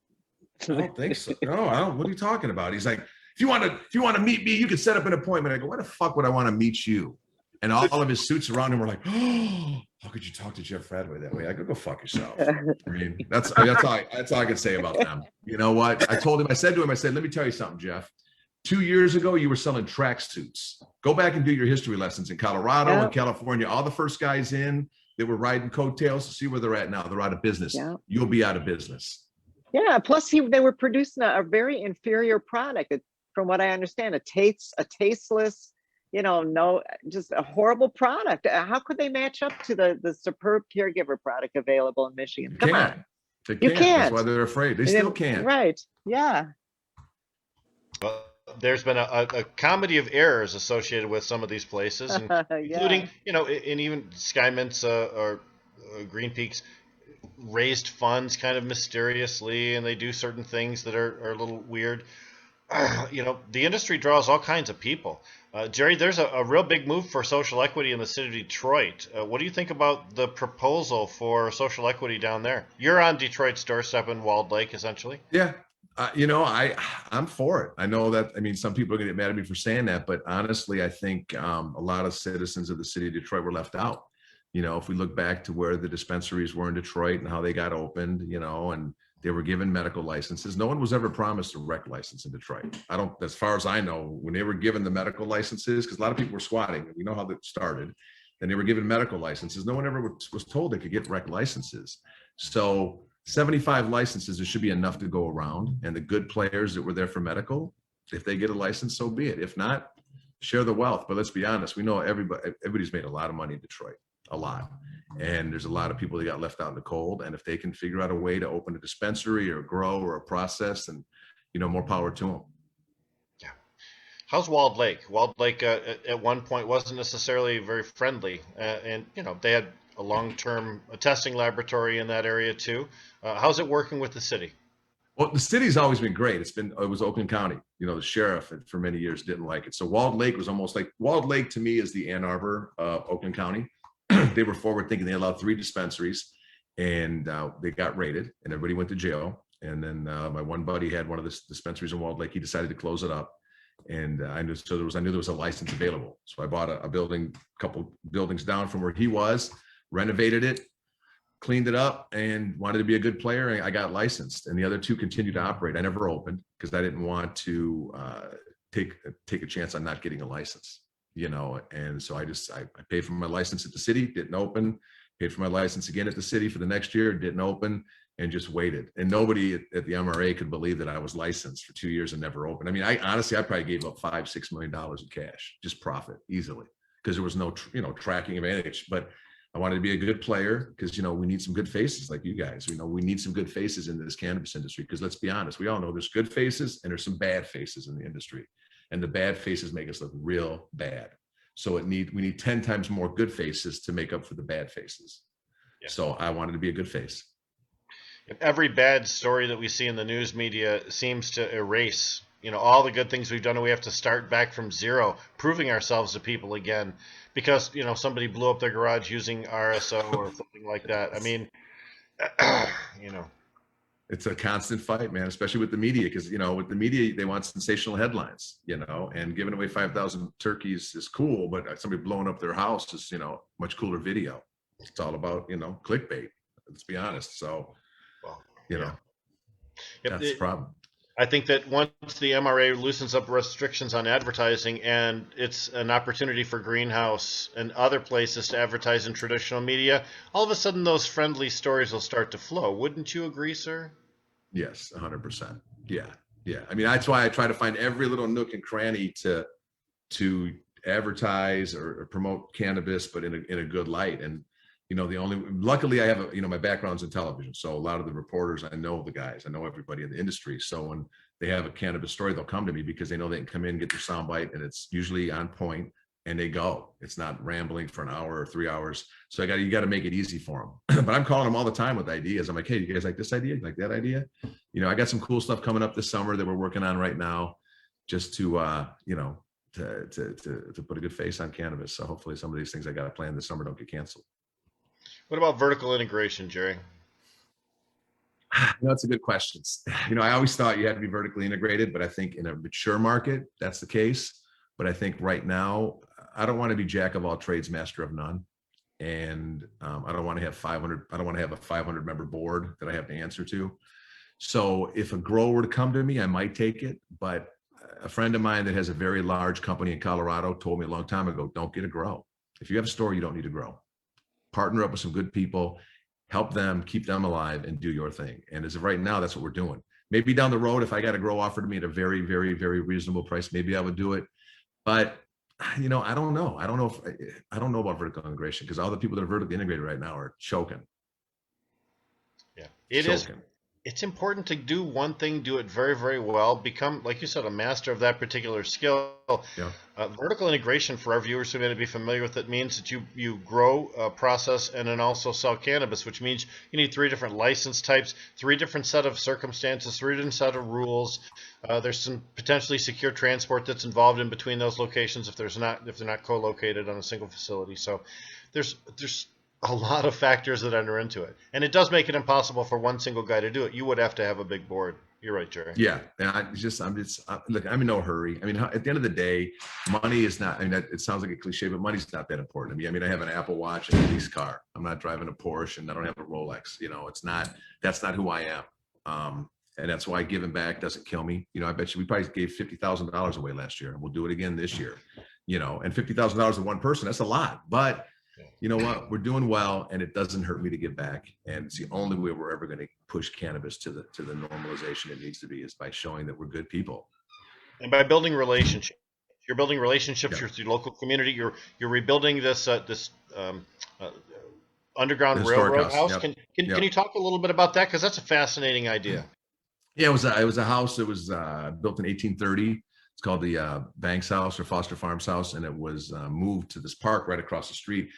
"I don't think so. No, I don't. What are you talking about?" He's like, if you want to meet me, you can set up an appointment." I go, "Why the fuck would I want to meet you?" And all of his suits around him were like, "Oh, how could you talk to Jeff Radway that way?" I go fuck yourself. I mean, that's all I can say about them. You know what? I said to him, "Let me tell you something, Jeff. 2 years ago, you were selling track suits. Go back and do your history lessons in Colorado and California. All the first guys in that were riding coattails, see where they're at now. They're out of business. Yeah. You'll be out of business." Yeah. Plus, they were producing a very inferior product. From what I understand, a tasteless, just a horrible product. How could they match up to the superb caregiver product available in Michigan? Come on. They You can't. That's can't. why they're afraid. They And still then- can't. Right. Yeah. There's been a comedy of errors associated with some of these places, and including, and even Skymints or Green Peaks raised funds kind of mysteriously, and they do certain things that are a little weird. The industry draws all kinds of people. Jerry, there's a real big move for social equity in the city of Detroit. What do you think about the proposal for social equity down there? You're on Detroit's doorstep in Walled Lake, essentially. Yeah. I'm for it. I know that, I mean, some people are going to get mad at me for saying that, but honestly, I think a lot of citizens of the city of Detroit were left out. If we look back to where the dispensaries were in Detroit and how they got opened, and they were given medical licenses. No one was ever promised a rec license in Detroit. as far as I know, when they were given the medical licenses, because a lot of people were squatting, we know how that started, and they were given medical licenses. No one ever was told they could get rec licenses. So 75 licenses, there should be enough to go around. And the good players that were there for medical, if they get a license, so be it. If not, share the wealth. But let's be honest, we know everybody's made a lot of money in Detroit, a lot. And there's a lot of people that got left out in the cold. And if they can figure out a way to open a dispensary or grow or a process, and more power to them. Yeah. How's Walled Lake? Walled Lake at one point wasn't necessarily very friendly, and they had a long-term testing laboratory in that area too. How's it working with the city? Well, the city's always been great. It was Oakland County. The sheriff for many years didn't like it. So Walled Lake was almost like, Walled Lake to me is the Ann Arbor of Oakland County. They were forward thinking. They allowed 3 dispensaries, and they got raided, and everybody went to jail. And then my one buddy had one of the dispensaries in Walled Lake. He decided to close it up, and I knew there was a license available. So I bought a building, couple buildings down from where he was, renovated it, cleaned it up, and wanted to be a good player. And I got licensed, and the other 2 continued to operate. I never opened because I didn't want to take a chance on not getting a license. And so I paid for my license at the city, didn't open, paid for my license again at the city for the next year, didn't open, and just waited. And nobody at the MRA could believe that I was licensed for 2 years and never opened. I mean, I probably gave up $5-6 million in cash, just profit easily, because there was no, tracking of anything. But I wanted to be a good player because, we need some good faces like you guys. We need some good faces in this cannabis industry, because let's be honest, we all know there's good faces and there's some bad faces in the industry. And the bad faces make us look real bad. So we need 10 times more good faces to make up for the bad faces. Yeah. So I wanted to be a good face. Every bad story that we see in the news media seems to erase, all the good things we've done, and we have to start back from zero, proving ourselves to people again, because, somebody blew up their garage using RSO or something like that. I mean, It's a constant fight, man, especially with the media, because, with the media, they want sensational headlines, and giving away 5,000 turkeys is cool, but somebody blowing up their house is, much cooler video. It's all about, clickbait, let's be honest. So, that's the problem. I think that once the MRA loosens up restrictions on advertising, and it's an opportunity for Greenhouse and other places to advertise in traditional media, all of a sudden those friendly stories will start to flow. Wouldn't you agree, sir? Yes, 100%. Yeah. I mean, that's why I try to find every little nook and cranny to advertise or promote cannabis, but in a good light. And luckily I have my background's in television. So a lot of the reporters, I know the guys, I know everybody in the industry. So when they have a cannabis story, they'll come to me because they know they can come in, get their soundbite, and it's usually on point, and they go. It's not rambling for an hour or 3 hours. So you got to make it easy for them. But I'm calling them all the time with ideas. I'm like, hey, you guys like this idea? Like that idea? I got some cool stuff coming up this summer that we're working on right now, just to to put a good face on cannabis. So hopefully some of these things I got planned this summer don't get canceled. What about vertical integration, Jerry? That's a good question. I always thought you had to be vertically integrated, but I think in a mature market, that's the case. But I think right now, I don't want to be jack of all trades, master of none. And I don't want to have 500. I don't want to have a 500 member board that I have to answer to. So if a grower were to come to me, I might take it. But a friend of mine that has a very large company in Colorado told me a long time ago, don't get a grow. If you have a store, you don't need to grow. Partner up with some good people, help them, keep them alive, and do your thing. And as of right now, that's what we're doing. Maybe down the road, if I got a grow offered to me at a very, very, very reasonable price, maybe I would do it. But I don't know. I don't know about vertical integration, because all the people that are vertically integrated right now are choking. Yeah, it is. Soaking. It's important to do one thing, do it very, very well, become, like you said, a master of that particular skill. Yeah. Vertical integration, for our viewers who may not be familiar with it, means that you grow, process, and then also sell cannabis, which means you need 3 different license types, 3 different set of circumstances, 3 different set of rules. There's some potentially secure transport that's involved in between those locations if they're not co-located on a single facility. So there's a lot of factors that enter into it, and it does make it impossible for one single guy to do it. You would have to have a big board. You're right, Jerry. Yeah, and look, I'm in no hurry. I mean, at the end of the day, money is not. I mean, it sounds like a cliche, but money's not that important to me. I mean, I have an Apple Watch and a lease car. I'm not driving a Porsche, and I don't have a Rolex. You know, it's not. That's not who I am. And that's why giving back doesn't kill me. You know, I bet you we probably gave $50,000 away last year, and we'll do it again this year. You know, and $50,000 to one person—that's a lot, but you know what? We're doing well, and it doesn't hurt me to give back. And it's the only way we're ever going to push cannabis to the normalization it needs to be, is by showing that we're good people. And by building relationships. You're building relationships Yeah. with your local community. You're rebuilding this underground Historic railroad house. Yep. Can Yep. you talk a little bit about that? Because that's a fascinating idea. Yeah, it was a house that was built in 1830. It's called the Banks House or Foster Farms House, and it was moved to this park right across the street.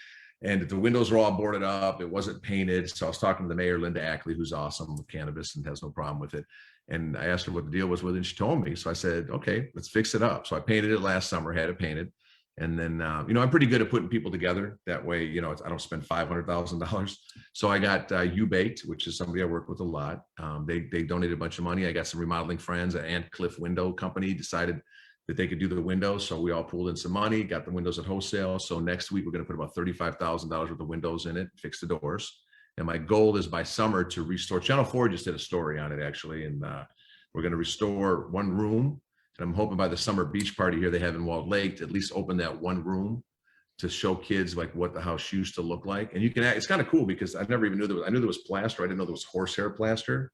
And the windows were all boarded up. It wasn't painted. So I was talking to the mayor, Linda Ackley, who's awesome with cannabis and has no problem with it. And I asked her what the deal was with it, and she told me. So I said, okay, let's fix it up. So I painted it last summer, had it painted. And then, you know, I'm pretty good at putting people together. That way, you know, I don't spend $500,000. So I got U Baked, which is somebody I work with a lot. They donated a bunch of money. I got some remodeling friends. An Ant Cliff Window Company decided that they could do the windows. So we all pooled in some money, got the windows at wholesale. So next week, we're going to put about $35,000 worth of windows in it, fix the doors. And my goal is by summer to restore. Channel 4 just did a story on it, actually. And we're going to restore one room. And I'm hoping by the summer beach party here they have in Walled Lake to at least open that one room to show kids like what the house used to look like. And you can, it's kind of cool because I never even knew I knew there was plaster. I didn't know there was horsehair plaster.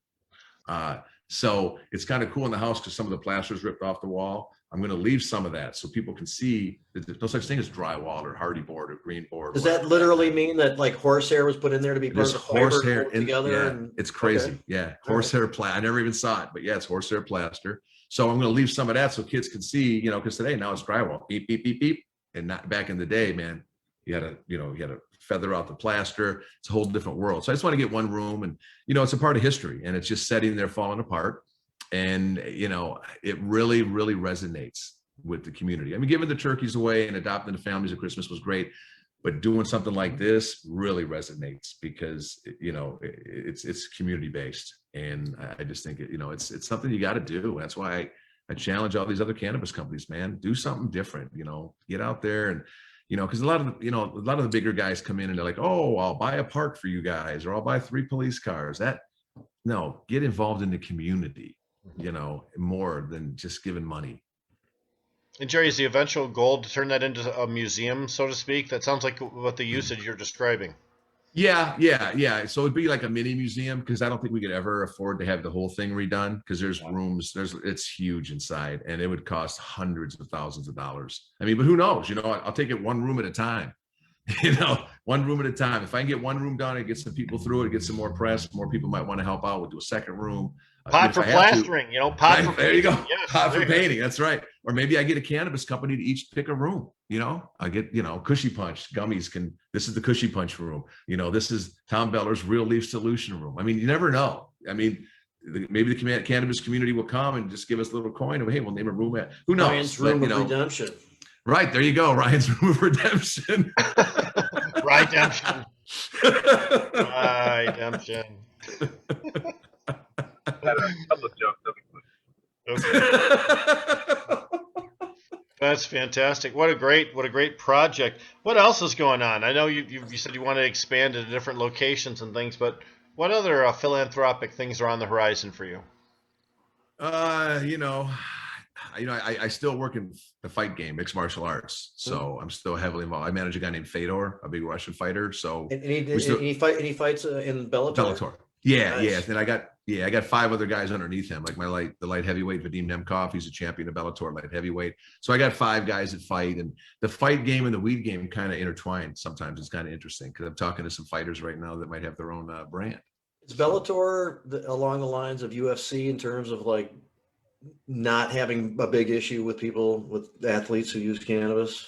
So it's kind of cool in the house because some of the plaster is ripped off the wall. I'm going to leave some of that so people can see that there's no such thing as drywall or hardy board or green board. Does that literally mean that like horsehair was put in there to be part of the fiber horsehair together? Yeah, and it's crazy. Okay. Yeah, horsehair plaster. I never even saw it, but yeah, it's horsehair plaster. So I'm going to leave some of that so kids can see, you know, because today now it's drywall, beep, beep, beep, beep. And not back in the day, man, you had to feather out the plaster. It's a whole different world. So I just want to get one room, and, you know, it's a part of history, and it's just sitting there falling apart. And, you know, it really, really resonates with the community. I mean, giving the turkeys away and adopting the families at Christmas was great, but doing something like this really resonates because, you know, it's community based. And I just think, you know, it's something you got to do. That's why I challenge all these other cannabis companies, man, do something different, you know, get out there and, you know, because a lot of the bigger guys come in and they're like, oh, I'll buy a park for you guys, or I'll buy 3 police cars. No, get involved in the community, you know, more than just giving money. And Jerry, is the eventual goal to turn that into a museum, so to speak? That sounds like what the usage you're describing. Yeah. So it'd be like a mini museum, because I don't think we could ever afford to have the whole thing redone, because there's rooms, it's huge inside, and it would cost hundreds of thousands of dollars. I mean, but who knows? You know, I'll take it one room at a time. You know, one room at a time. If I can get one room done and get some people through it, get some more press, more people might want to help out. We'll do a second room. Pot for plastering, you know, pot for painting. There you go. Yes, pot for painting. That's right. Or maybe I get a cannabis company to each pick a room. You know, I get, you know, Cushy Punch gummies this is the Cushy Punch room. You know, this is Tom Beller's Real Leaf Solution room. I mean, you never know. I mean, maybe the cannabis community will come and just give us a little coin. Hey, we'll name a room at, who knows? Ryan's Room but, of Redemption. Right. There you go. Ryan's Room of Redemption. Redemption. Redemption. Okay. That's fantastic. What a great project. What else is going on? I know you said you want to expand into different locations and things, but what other philanthropic things are on the horizon for you? I still work in the fight game, mixed martial arts. So I'm still heavily involved. I manage a guy named Fedor, a big Russian fighter. So And he fights in Bellator? Bellator. Yeah, Nice. yeah. Then I got 5 other guys underneath him, like the light heavyweight Vadim Nemkov. He's a champion of Bellator light heavyweight. So I got 5 guys that fight, and the fight game and the weed game kind of intertwined. Sometimes it's kind of interesting because I'm talking to some fighters right now that might have their own brand. Is Bellator along the lines of UFC in terms of like not having a big issue with people, with athletes who use cannabis?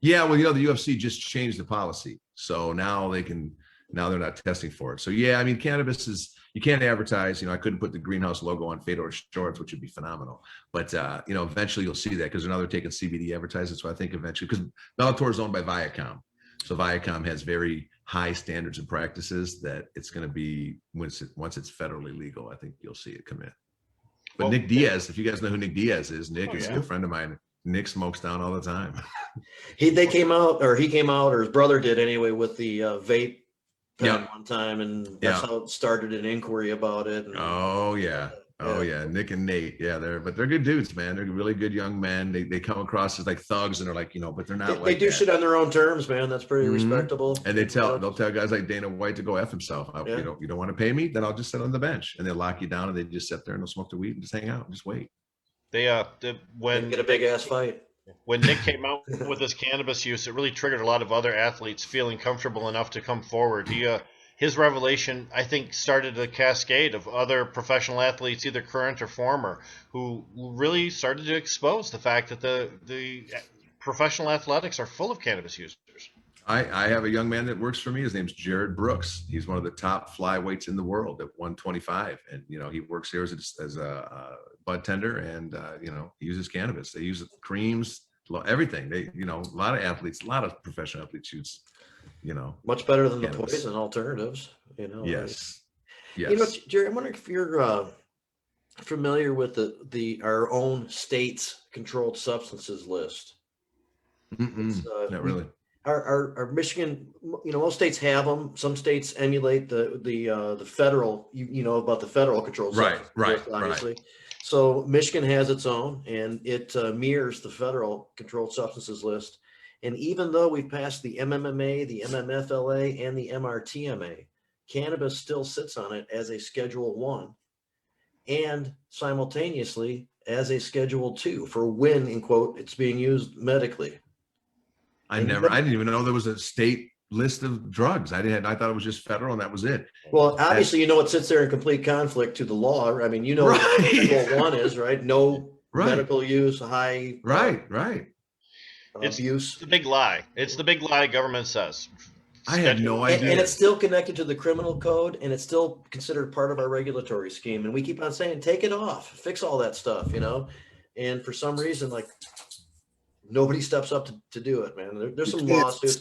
Yeah, well, the UFC just changed the policy, so now they're not testing for it. So yeah, I mean, cannabis is, you can't advertise. I couldn't put the greenhouse logo on Fedor shorts, which would be phenomenal. But eventually you'll see that, because they're taking CBD advertising. So I think eventually, because Bellator is owned by Viacom, so Viacom has very high standards and practices that it's going to be, once it's federally legal, I think you'll see it come in. But Nick Diaz, if you guys know who Nick Diaz is, Nick is a good friend of mine. Nick smokes down all the time. He came out, or his brother did anyway, with the vape pen one time, and that's how it started an inquiry about it. And, oh yeah, Nick and Nate, they're good dudes, man. They're really good young men. They come across as like thugs, and they're like, but they're not. They do shit on their own terms, man. That's pretty respectable. And they'll tell guys like Dana White to go F himself. You don't want to pay me, then I'll just sit on the bench, and they'll lock you down, and they just sit there and they'll smoke the weed and just hang out and just wait. They get a big ass fight. When Nick came out with his cannabis use, it really triggered a lot of other athletes feeling comfortable enough to come forward. His revelation, I think, started a cascade of other professional athletes, either current or former, who really started to expose the fact that the professional athletics are full of cannabis users. I have a young man that works for me. His name's Jared Brooks. He's one of the top flyweights in the world at 125, and he works here as a bud tender, and he uses cannabis. They use creams, everything. They a lot of athletes, a lot of professional athletes use much better than cannabis. The poison alternatives. Yes. Jerry, I'm wondering if you're familiar with our own state's controlled substances list. Not really. Our Michigan, most states have them. Some states emulate the federal, about the federal controlled substances list, obviously. Right. So Michigan has its own, and it mirrors the federal controlled substances list. And even though we've passed the MMMA, the MMFLA, and the MRTMA, cannabis still sits on it as a Schedule 1 and simultaneously as a Schedule 2 for when, in quote, it's being used medically. I didn't even know there was a state list of drugs. I thought it was just federal, and that was it. Well, obviously, it sits there in complete conflict to the law. I mean, what Schedule 1 is, right? No medical use, high. Right. Abuse. It's the big lie. It's the big lie government says. I had no idea. And it's still connected to the criminal code, and it's still considered part of our regulatory scheme. And we keep on saying, take it off, fix all that stuff, And for some reason, like, nobody steps up to do it, man. There's some lawsuits.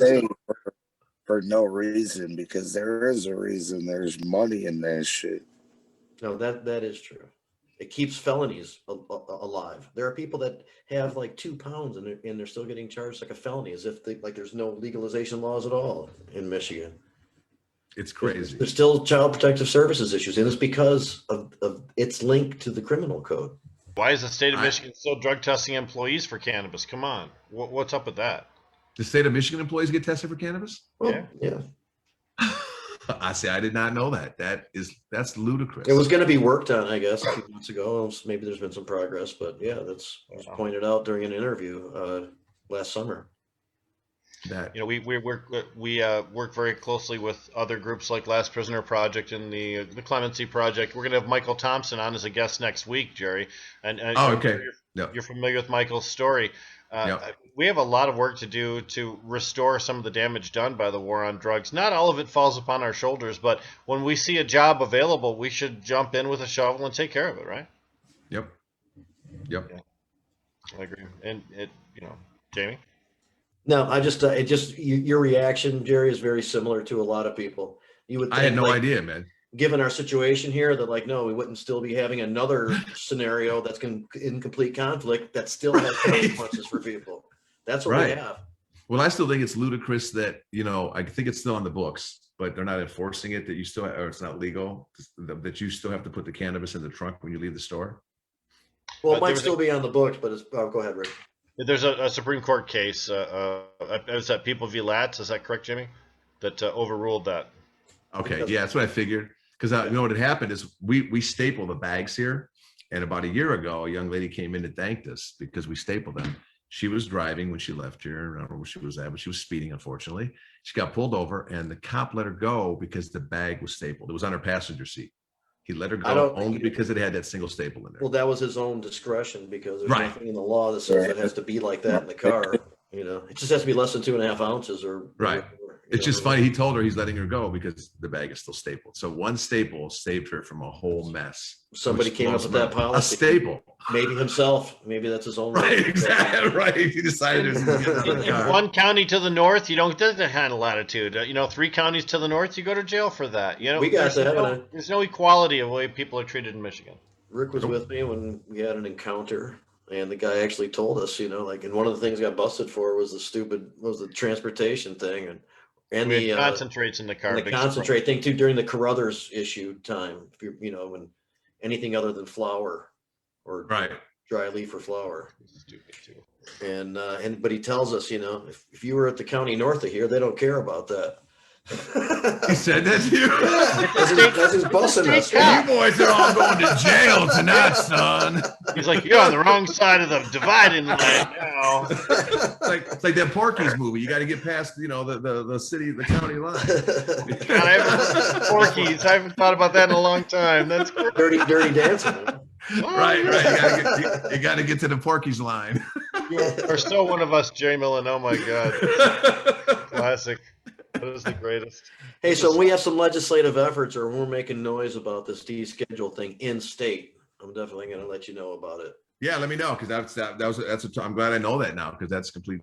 For no reason, because there is a reason. There's money in that shit. No, that is true. It keeps felonies alive. There are people that have like 2 pounds and they're still getting charged like a felony, as if there's no legalization laws at all in Michigan. It's crazy. There's still child protective services issues, and it's because of its link to the criminal code. Why is the state of Michigan still drug testing employees for cannabis? Come on, what's up with that? The state of Michigan employees get tested for cannabis? Well, yeah. I say I did not know that. That's ludicrous. It was going to be worked on, I guess, a few months ago. Maybe there's been some progress, but yeah, was pointed out during an interview last summer. We work very closely with other groups like Last Prisoner Project and the Clemency Project. We're going to have Michael Thompson on as a guest next week, Jerry. And okay. You're familiar with Michael's story. We have a lot of work to do to restore some of the damage done by the war on drugs. Not all of it falls upon our shoulders, but when we see a job available, we should jump in with a shovel and take care of it, right? Yep. Yeah, I agree. And Jamie? No, your reaction, Jerry, is very similar to a lot of people. You would think, I had no idea, man. Given our situation here, that no, we wouldn't still be having another scenario that's in complete conflict that still has consequences for people. That's what we have. Well, I still think it's ludicrous that, I think it's still on the books, but they're not enforcing it, that you still, or it's not legal, that you still have to put the cannabis in the trunk when you leave the store. Well, it might still be on the books, but go ahead, Rick. There's a Supreme Court case. Is that People v. Latz? Is that correct, Jimmy? That overruled that. Okay, yeah, that's what I figured. Because what had happened is we staple the bags here, and about a year ago, a young lady came in and thanked us because we stapled them, She was driving when she left here. I don't know where she was at, but she was speeding, unfortunately. She got pulled over, and the cop let her go because the bag was stapled. It was on her passenger seat. He let her go only because it had that single staple in there. Well, that was his own discretion, because there's Right. nothing in the law that says it has to be like that in the car. You know, it just has to be less than 2.5 ounces or. Right. It's just funny. He told her he's letting her go because the bag is still stapled. So one staple saved her from a whole mess. Somebody came up with that policy. A staple. Maybe himself. Maybe that's his own. Right. Exactly. Right. He decided it was gonna get in the car. One county to the north, you don't get the kind of latitude. 3 counties to the north, you go to jail for that. We got that. There's no equality of the way people are treated in Michigan. Rick was with me when we had an encounter, and the guy actually told us, and one of the things I got busted for was the transportation thing, and the concentrates in the car. and the concentrate thing too during the Carruthers issue time. When anything other than flour or Right. dry leaf or flour. Stupid too. But he tells us, if you were at the county north of here, they don't care about that. He said that to you? That's his busting us. You boys are all going to jail tonight, son. He's like, you're on the wrong side of the dividing line now. It's like that Porky's movie. You got to get past, the county line. God, Porky's. I haven't thought about that in a long time. That's great. Dirty dancing. Right. You got to get to the Porky's line. You're still one of us, Jerry Millen. Oh my God. Classic. That is the greatest. Hey, so we have some legislative efforts, or we're making noise about this deschedule thing in state. I'm definitely going to let you know about it. Yeah, let me know, because I'm glad I know that now, because that's complete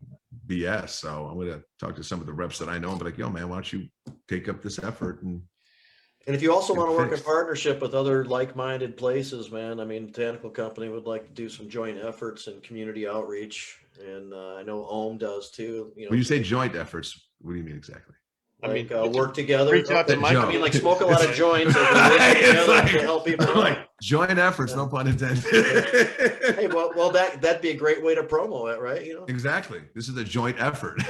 BS. So I'm going to talk to some of the reps that I know and be like, yo, man, why don't you take up this effort? And if you also want to work in partnership with other like-minded places, man, Botanical Company would like to do some joint efforts and community outreach, and I know Ohm does too. When you say joint efforts, what do you mean exactly? Work together. Reach out to Mike. Like smoke a lot of joints and work together to help people. Like joint efforts, no pun intended. Hey, well, that'd be a great way to promo it, right? Exactly. This is a joint effort.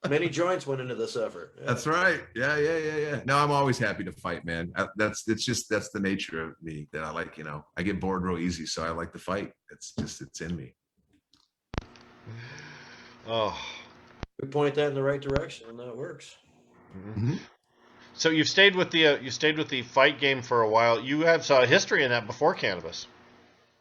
Many joints went into this effort. Yeah. That's right. Yeah. No, I'm always happy to fight, man. That's the nature of me, that I like. I get bored real easy, so I like to fight. It's in me. Oh. We point that in the right direction, and that works. Mm-hmm. So you've stayed with the fight game for a while. You have a history in that before cannabis.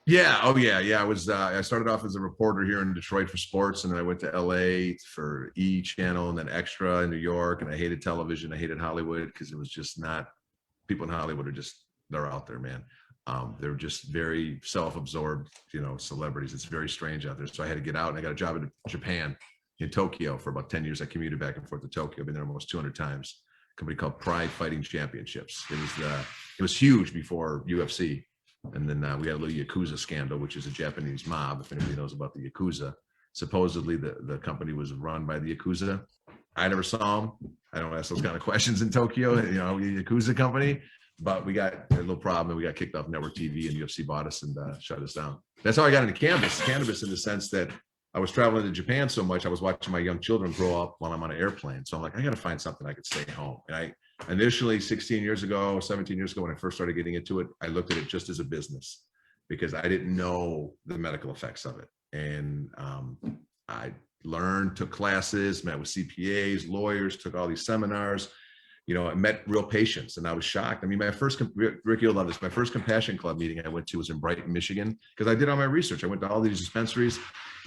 Yeah. Oh, yeah. I started off as a reporter here in Detroit for sports, and then I went to LA for E! Channel and then Extra in New York. And I hated television. I hated Hollywood because it was just not. People in Hollywood they're out there, man. They're just very self-absorbed, celebrities. It's very strange out there. So I had to get out, and I got a job in Japan, in Tokyo, for about 10 years. I commuted back and forth to Tokyo. I've been there almost 200 times. A company called Pride Fighting Championships. It was huge before UFC. And then we had a little Yakuza scandal, which is a Japanese mob. If anybody knows about the Yakuza, supposedly the company was run by the Yakuza. I never saw them. I don't ask those kind of questions in Tokyo, Yakuza company. But we got a little problem, and we got kicked off network TV, and UFC bought us and shut us down. That's how I got into cannabis in the sense that I was traveling to Japan so much, I was watching my young children grow up while I'm on an airplane. So I'm like, I got to find something I could stay home. And I initially, 17 years ago, when I first started getting into it, I looked at it just as a business, because I didn't know the medical effects of it. And I learned, took classes, met with CPAs, lawyers, took all these seminars. I met real patients, and I was shocked. My first, Rick, you'll love this. My first Compassion Club meeting I went to was in Brighton, Michigan, because I did all my research. I went to all these dispensaries,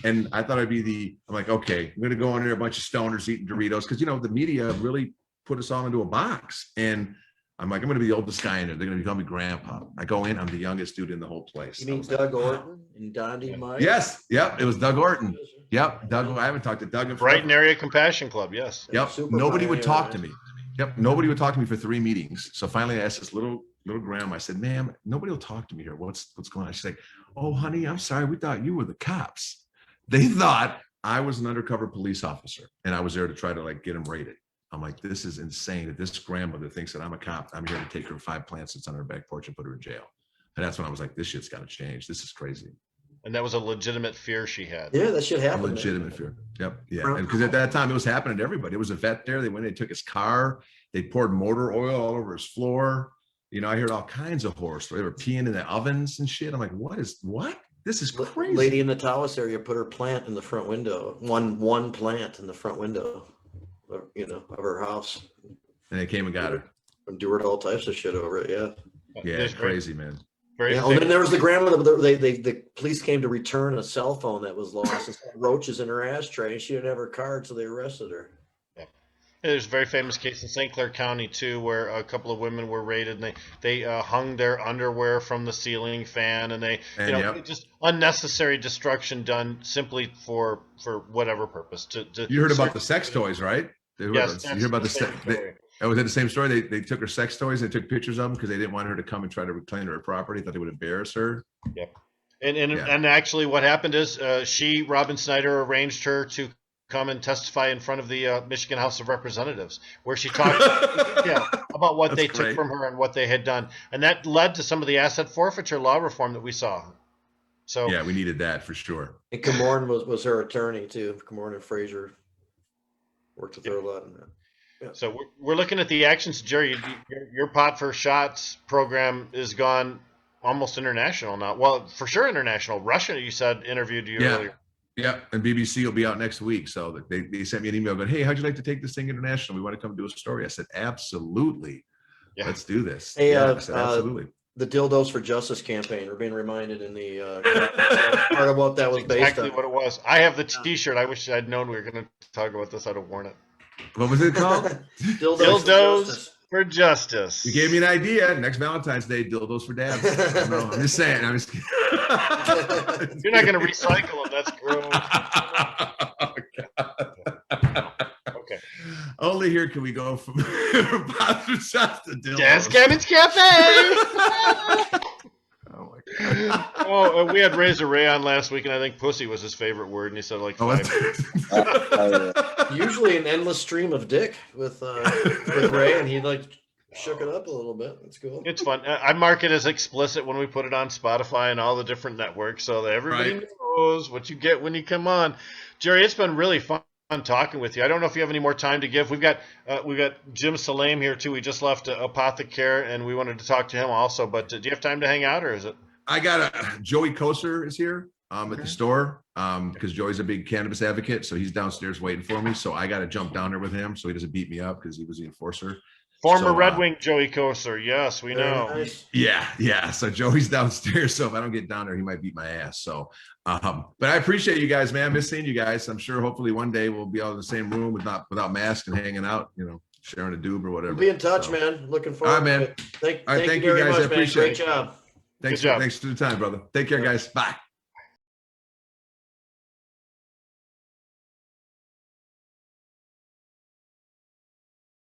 and I thought I'm like, okay, I'm going to go in there, a bunch of stoners eating Doritos, because, the media really put us all into a box. And I'm like, I'm going to be the oldest guy in there. They're going to call me grandpa. I go in, I'm the youngest dude in the whole place. You mean Doug Orton and Dondi Mike? Yes. Yep. It was Doug Orton. Yep. Doug. I haven't talked to Doug in Brighton Area Compassion Club. Yes. Yep. Nobody would talk to me. Yep. Nobody would talk to me for 3 meetings. So finally I asked this little grandma, I said, ma'am, nobody will talk to me here. What's going on? She's like, oh, honey, I'm sorry. We thought you were the cops. They thought I was an undercover police officer, and I was there to try to get them rated. I'm like, this is insane that this grandmother thinks that I'm a cop. I'm here to take her 5 plants that's on her back porch and put her in jail. And that's when I was like, this shit's got to change. This is crazy. And that was a legitimate fear she had. Yeah, that should happen. A legitimate fear. Yep. Yeah. And because at that time it was happening to everybody. It was a vet there. They went in, they took his car. They poured motor oil all over his floor. I heard all kinds of horror stories. They were peeing in the ovens and shit. I'm like, what? This is crazy. Lady in the Taos area put her plant in the front window. One plant in the front window, of her house. And they came and got her. And doing all types of shit over it. Yeah. Yeah, it's crazy, man. Yeah, and then there was the grandmother. The police came to return a cell phone that was lost. And roaches in her ashtray, and she didn't have her card, so they arrested her. Yeah. There's a very famous case in St. Clair County too, where a couple of women were raided, and they hung their underwear from the ceiling fan, and just unnecessary destruction done simply for whatever purpose. You heard about the sex toys, right? Yes, you heard about the sex. Was that the same story? They took her sex toys. They took pictures of them because they didn't want her to come and try to reclaim her property. Thought they would embarrass her. Yep. And actually, what happened is Robin Snyder, arranged her to come and testify in front of the Michigan House of Representatives, where she talked about what they took from her and what they had done, and that led to some of the asset forfeiture law reform that we saw. So yeah, we needed that for sure. And Camorn was her attorney too. Camorn and Fraser worked with her a lot in that. Yeah. So we're looking at the actions, Jerry. Your Pot for Shots program is gone almost international now. Well, for sure international. Russia, you said, interviewed you earlier. Yeah, and BBC will be out next week. So they sent me an email going, hey, how'd you like to take this thing international? We want to come do a story. I said, absolutely. Yeah. Let's do this. Hey, I said, absolutely. The Dildos for Justice campaign. We're being reminded in the part of what that was based on. Exactly what it was. I have the T-shirt. I wish I'd known we were going to talk about this. I'd have worn it. What was it called? Dildos for Justice. You gave me an idea. Next Valentine's Day, dildos for dads. No, I'm just saying. I'm just kidding. You're not going to recycle them. That's gross. Okay. Only here can we go from Pot for Shots to dildos. Jazz Cabbage Café. Oh my God. Oh, we had Razor Ray on last week, and I think pussy was his favorite word, and he said like 5. Usually an endless stream of dick with Ray, and he shook it up a little bit. It's cool. It's fun. I mark it as explicit when we put it on Spotify and all the different networks, so that everybody knows what you get when you come on. Jerry, it's been really fun talking with you. I don't know if you have any more time to give. We've got Jim Salame here too. We just left Apothecare, and we wanted to talk to him also. But do you have time to hang out, or is it? I got Joey Koser is here at the store because Joey's a big cannabis advocate, so he's downstairs waiting for me. So I got to jump down there with him so he doesn't beat me up because he was the enforcer. Former Red Wing Joey Koser, yes, we know. Nice. Yeah. So Joey's downstairs, so if I don't get down there, he might beat my ass. So, but I appreciate you guys, man. I miss seeing you guys. I'm sure hopefully one day we'll be all in the same room without masks and hanging out, sharing a doob or whatever. We'll be in touch, man. Looking forward. All right, man. Thank you very much, man. Great job. Thanks for the time, brother. Take care, guys. Bye.